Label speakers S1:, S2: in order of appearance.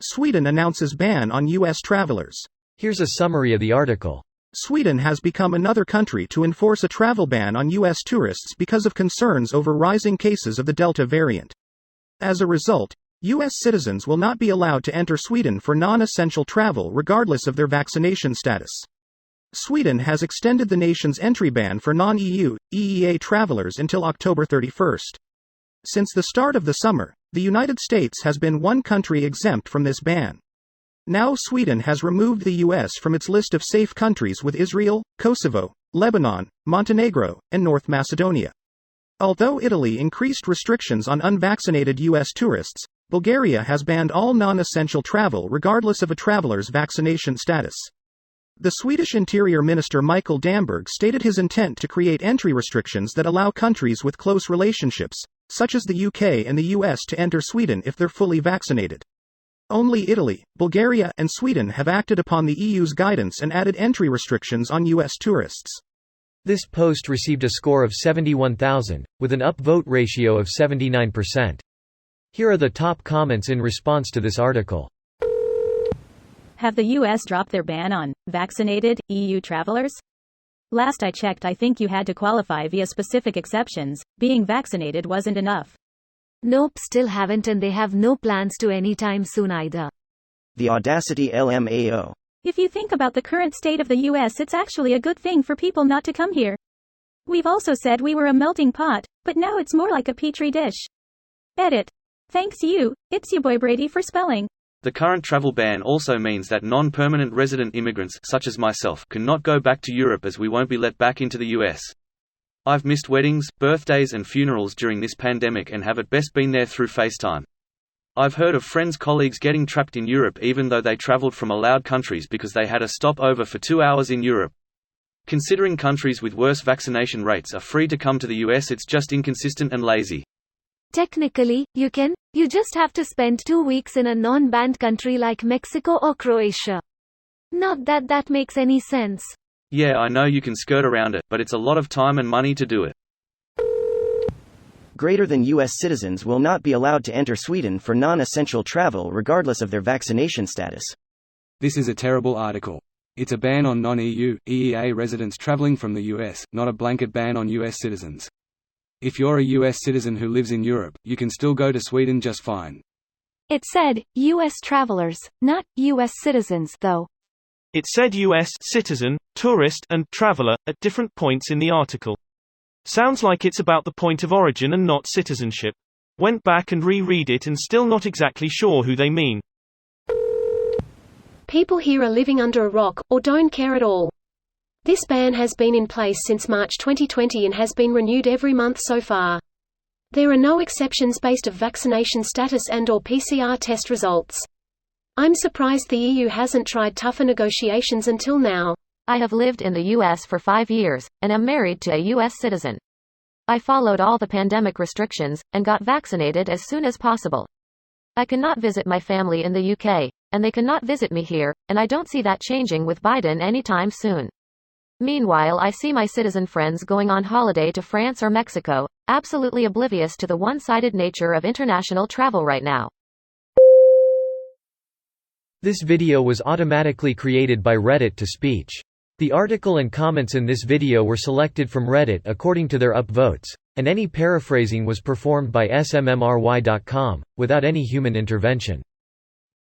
S1: Sweden announces ban on U.S. travelers.
S2: Here's a summary of the article.
S1: Sweden has become another country to enforce a travel ban on U.S. tourists because of concerns over rising cases of the Delta variant. As a result, U.S. citizens will not be allowed to enter Sweden for non-essential travel regardless of their vaccination status. Sweden has extended the nation's entry ban for non-EU, EEA travelers until October 31st. Since the start of the summer, the United States has been one country exempt from this ban. Now Sweden has removed the U.S. from its list of safe countries with Israel, Kosovo, Lebanon, Montenegro, and North Macedonia. Although Italy increased restrictions on unvaccinated U.S. tourists, Bulgaria has banned all non-essential travel regardless of a traveler's vaccination status. The Swedish Interior Minister Mikael Damberg stated his intent to create entry restrictions that allow countries with close relationships, such as the UK and the US, to enter Sweden if they're fully vaccinated. Only Italy, Bulgaria, and Sweden have acted upon the EU's guidance and added entry restrictions on U.S. tourists.
S2: This post received a score of 71,000, with an upvote ratio of 79%. Here are the top comments in response to this article.
S3: Have the U.S. dropped their ban on vaccinated EU travelers? Last I checked, I think you had to qualify via specific exceptions. Being vaccinated wasn't enough.
S4: Nope, still haven't, and they have no plans to anytime soon either.
S5: The Audacity LMAO.
S3: If you think about the current state of the US, it's actually a good thing for people not to come here. We've also said we were a melting pot, but now it's more like a petri dish. Edit. Thanks you, it's your boy Brady for spelling.
S6: The current travel ban also means that non-permanent resident immigrants, such as myself, cannot go back to Europe as we won't be let back into the US. I've missed weddings, birthdays and funerals during this pandemic and have at best been there through FaceTime. I've heard of friends' colleagues getting trapped in Europe even though they traveled from allowed countries because they had a stopover for 2 hours in Europe. Considering countries with worse vaccination rates are free to come to the US, it's just inconsistent and lazy.
S4: Technically, you can. You just have to spend 2 weeks in a non-banned country like Mexico or Croatia. Not that that makes any sense.
S6: Yeah, I know you can skirt around it, but it's a lot of time and money to do it.
S5: Greater than U.S. citizens will not be allowed to enter Sweden for non-essential travel regardless of their vaccination status.
S7: This is a terrible article. It's a ban on non-EU, EEA residents traveling from the US, not a blanket ban on US citizens. If you're a US citizen who lives in Europe, you can still go to Sweden just fine.
S4: It said, US travelers, not US citizens, though.
S8: It said US citizen, tourist, and traveler at different points in the article. Sounds like it's about the point of origin and not citizenship. Went back and reread it and still not exactly sure who they mean.
S9: People here are living under a rock, or don't care at all. This ban has been in place since March 2020 and has been renewed every month so far. There are no exceptions based on vaccination status and/or PCR test results. I'm surprised the EU hasn't tried tougher negotiations until now.
S10: I have lived in the US for 5 years, and am married to a US citizen. I followed all the pandemic restrictions, and got vaccinated as soon as possible. I cannot visit my family in the UK, and they cannot visit me here, and I don't see that changing with Biden anytime soon. Meanwhile, I see my citizen friends going on holiday to France or Mexico, absolutely oblivious to the one-sided nature of international travel right now.
S2: This video was automatically created by Reddit to speech. The article and comments in this video were selected from Reddit according to their upvotes, and any paraphrasing was performed by smmry.com, without any human intervention.